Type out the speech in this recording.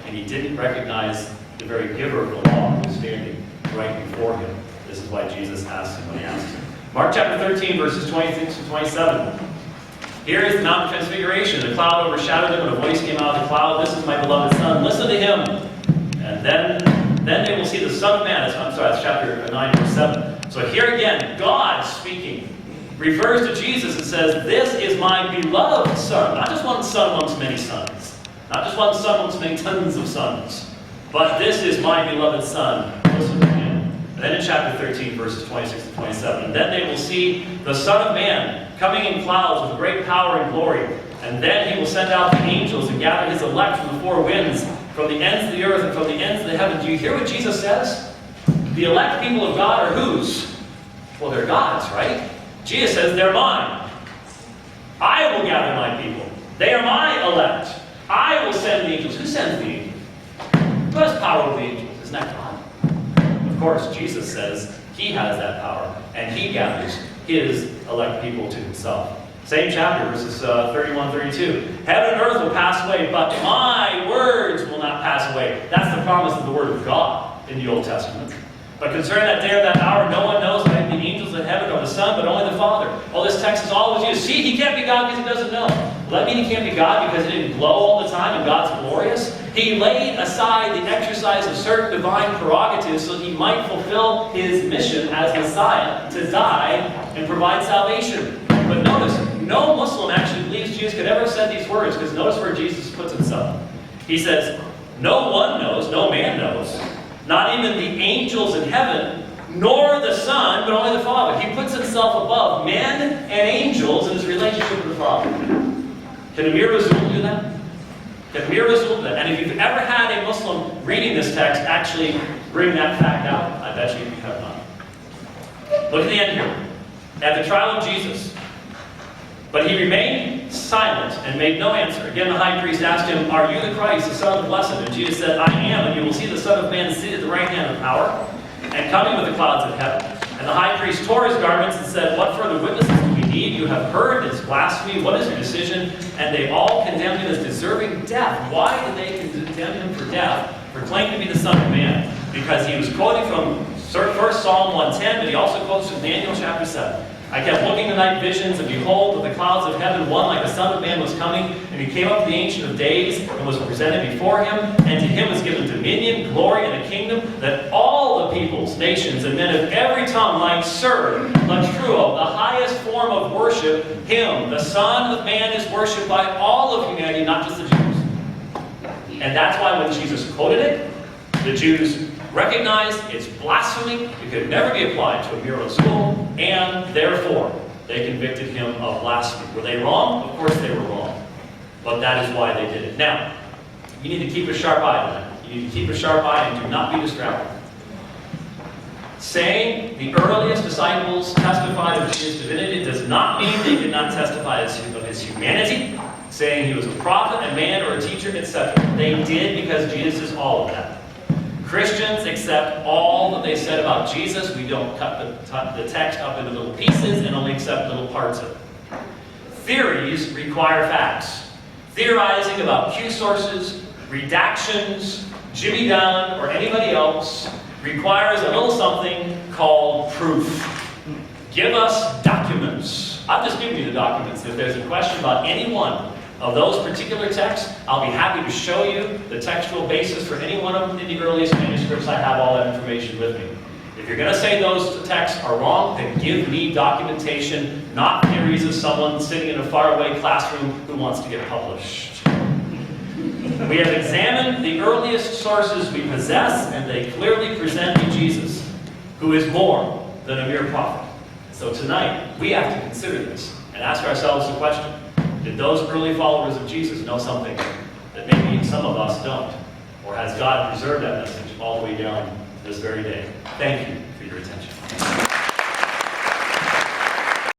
and he didn't recognize the very giver of the law who was standing right before him. This is why Jesus asked him what he asked him. Mark chapter 13, verses 26 to 27. Here is the Mount of Transfiguration. The cloud overshadowed him, and a voice came out of the cloud, "This is my beloved Son, listen to him." And then they will see the Son of Man. That's chapter 9, verse 7. So here again, God speaking, refers to Jesus and says, "This is my beloved Son." Not just one son amongst many sons. Not just one son amongst many tons of sons. But this is my beloved Son. Listen to him. And then in chapter 13, verses 26 to 27. And then they will see the Son of Man coming in clouds with great power and glory. And then he will send out the angels and gather his elect from the four winds, from the ends of the earth and from the ends of the heaven. Do you hear what Jesus says? The elect people of God are whose? Well, they're God's, right? Jesus says, they're mine. I will gather my people. They are my elect. I will send the angels. Who sends the angels? Who has power over the angels? Isn't that God? Of course, Jesus says he has that power, and he gathers his elect people to himself. Same chapter, verses 31, 32. Heaven and earth will pass away, but my words will not pass away. That's the promise of the Word of God in the Old Testament. But concerning that day or that hour, no one knows, not even the angels in heaven or the Son, but only the Father. Oh, this text is all with you. See, he can't be God because he doesn't know. Well, that mean he can't be God because he didn't glow all the time and God's glorious? He laid aside the exercise of certain divine prerogatives so that he might fulfill his mission as Messiah to die and provide salvation. But notice, no Muslim actually believes Jesus could ever have said these words, because notice where Jesus puts himself. He says, no one knows, no man knows, not even the angels in heaven, nor the Son, but only the Father. He puts himself above men and angels in his relationship with the Father. Can Amir Rasul do that? Can Amir Rasul do that? And if you've ever had a Muslim reading this text actually bring that fact out, I bet you have not. Look at the end here. At the trial of Jesus, but he remained silent and made no answer. Again, the high priest asked him, "Are you the Christ, the Son of the Blessed?" And Jesus said, "I am, and you will see the Son of Man seated at the right hand of power, and coming with the clouds of heaven." And the high priest tore his garments and said, "What further witnesses do we need? You have heard his blasphemy. What is your decision?" And they all condemned him as deserving death. Why did they condemn him for death? For claiming to be the Son of Man. Because he was quoting from 1 Psalm 110, but he also quotes from Daniel chapter 7. "I kept looking in the night visions, and behold, with the clouds of heaven, one like the Son of Man was coming, and he came up to the Ancient of Days, and was presented before him, and to him was given dominion, glory, and a kingdom, that all the peoples, nations, and men of every tongue might serve." Latruo, the highest form of worship, him, the Son of Man, is worshipped by all of humanity, not just the Jews. And that's why when Jesus quoted it, the Jews recognized it's blasphemy, it could never be applied to Amir Rasul, and therefore they convicted him of blasphemy. Were they wrong? Of course they were wrong. But that is why they did it. Now, you need to keep a sharp eye on that. You need to keep a sharp eye and do not be distracted. Saying the earliest disciples testified of Jesus' divinity does not mean they did not testify of his humanity. Saying he was a prophet, a man, or a teacher, etc. They did, because Jesus is all of that. Christians accept all that they said about Jesus. We don't cut the text up into little pieces and only accept little parts of it. Theories require facts. Theorizing about Q sources, redactions, Jimmy Fallon, or anybody else requires a little something called proof. Give us documents. I've just given you the documents. If there's a question about any one of those particular texts, I'll be happy to show you the textual basis for any one of them in the earliest manuscripts. I have all that information with me. If you're going to say those texts are wrong, then give me documentation, not theories of someone sitting in a faraway classroom who wants to get published. We have examined the earliest sources we possess, and they clearly present me Jesus, who is more than a mere prophet. So tonight, we have to consider this and ask ourselves the question: did those early followers of Jesus know something that maybe some of us don't? Or has God preserved that message all the way down to this very day? Thank you for your attention.